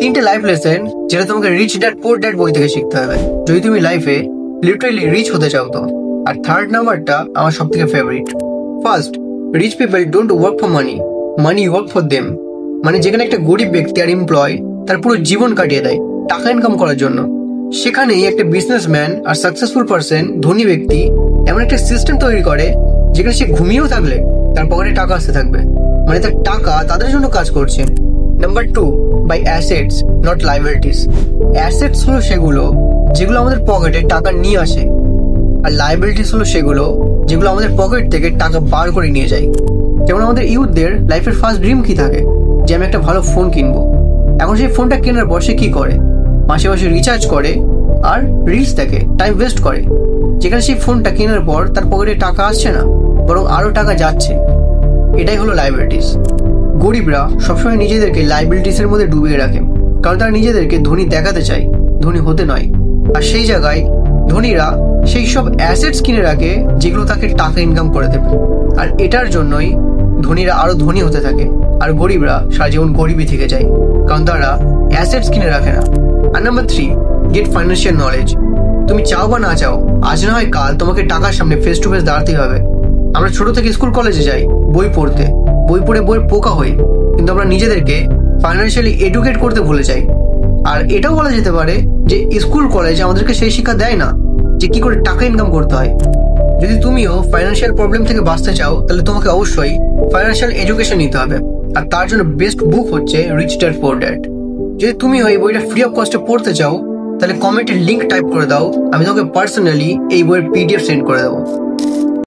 তিনটে life lesson যেটা তোমাকে রিচ ড্যাড পুয়ার ড্যাড বই থেকে শিখতে হবে যদি তুমি লাইফে লিটারালি রিচ হতে চাও তো। আর থার্ড নাম্বারটা আমার সব থেকে ফেভারিট। First, rich people don't work for money, money work for them. মানে যেখানে একটা গরিব ব্যক্তি আর এমপ্লয় তার পুরো জীবন কাটিয়ে দেয় টাকা ইনকাম করার জন্য, সেখানেই একটা বিজনেসম্যান আর সাকসেসফুল পারসন, ধনী ব্যক্তি এমন একটা সিস্টেম তৈরি করে যেখানে সে ঘুমিয়েও থাকলে তার পকেটে টাকা আসতে থাকবে। মানে তার টাকা তাদের জন্য কাজ করছে। Number 2, buy assets not liabilities. Assets হলো সেগুলো যেগুলো আমাদের পকেটে টাকা নিয়ে আসে, আর লাইবিলিটিস হলো সেগুলো যেগুলো আমাদের পকেট থেকে টাকা বার করে নিয়ে যায়। যেমন আমাদের ইউথদের লাইফের ফার্স্ট ড্রিম কি থাকে, যে আমি একটা ভালো ফোন কিনবো। এখন সেই ফোনটা কেনার পর সে কি করে, মাসে মাসে রিচার্জ করে আর রিলস দেখে, টাইম ওয়েস্ট করে। যেখানে সেই ফোনটা কেনার পর তার পকেটে টাকা আসছে না, বরং আরো টাকা যাচ্ছে। এটাই হলো লাইবিলিটিস। গরিবরা সবসময় নিজেদেরকে লাইবিলিটিসের মধ্যে ডুবিয়ে রাখে, কারণ তারা নিজেদেরকে ধনী দেখাতে চায়, ধনী হতে নয়। আর সেই জায়গায় ধনীরা সেই সব অ্যাসেটস কিনে রাখে যেগুলো তাকে টাকা ইনকাম করে দেবে। আর এটার জন্যই ধনীরা আরো ধনী হতে থাকে, আর গরিবরা সারা জীবন গরিবই থেকে যায়, কারণ তারা অ্যাসেটস কিনে রাখে না। আর নাম্বার 3, গেট ফাইন্যান্সিয়াল নলেজ। তুমি চাও বা না চাও, আজ না হয় কাল তোমাকে টাকার সামনে ফেস টু ফেস দাঁড়াতেই হবে। আমরা ছোট থেকে স্কুল কলেজে যাই বই পড়তে, বই পড়ে বইয়ের পোকা হই, কিন্তু আমরা নিজেদেরকে ফাইন্যান্সিয়ালি এডুকেট করতে ভুলে যাই। আর এটাও বলা যেতে পারে যে স্কুল কলেজ আমাদেরকে সেই শিক্ষা দেয় না যে কি করে টাকা ইনকাম করতে হয়। যদি তুমিও ফাইন্যান্সিয়াল প্রবলেম থেকে বাঁচতে চাও, তাহলে তোমাকে অবশ্যই ফাইন্যান্সিয়াল এডুকেশন নিতে হবে। আর তার জন্য বেস্ট বুক হচ্ছে রিচ ড্যাড পুয়ার ড্যাড। যদি তুমিও এই বইটা ফ্রি অফ কস্টে পড়তে চাও, তাহলে কমেন্টে লিঙ্ক টাইপ করে দাও, আমি তোমাকে পার্সোনালি এই বইয়ের PDF সেন্ড করে দেবো।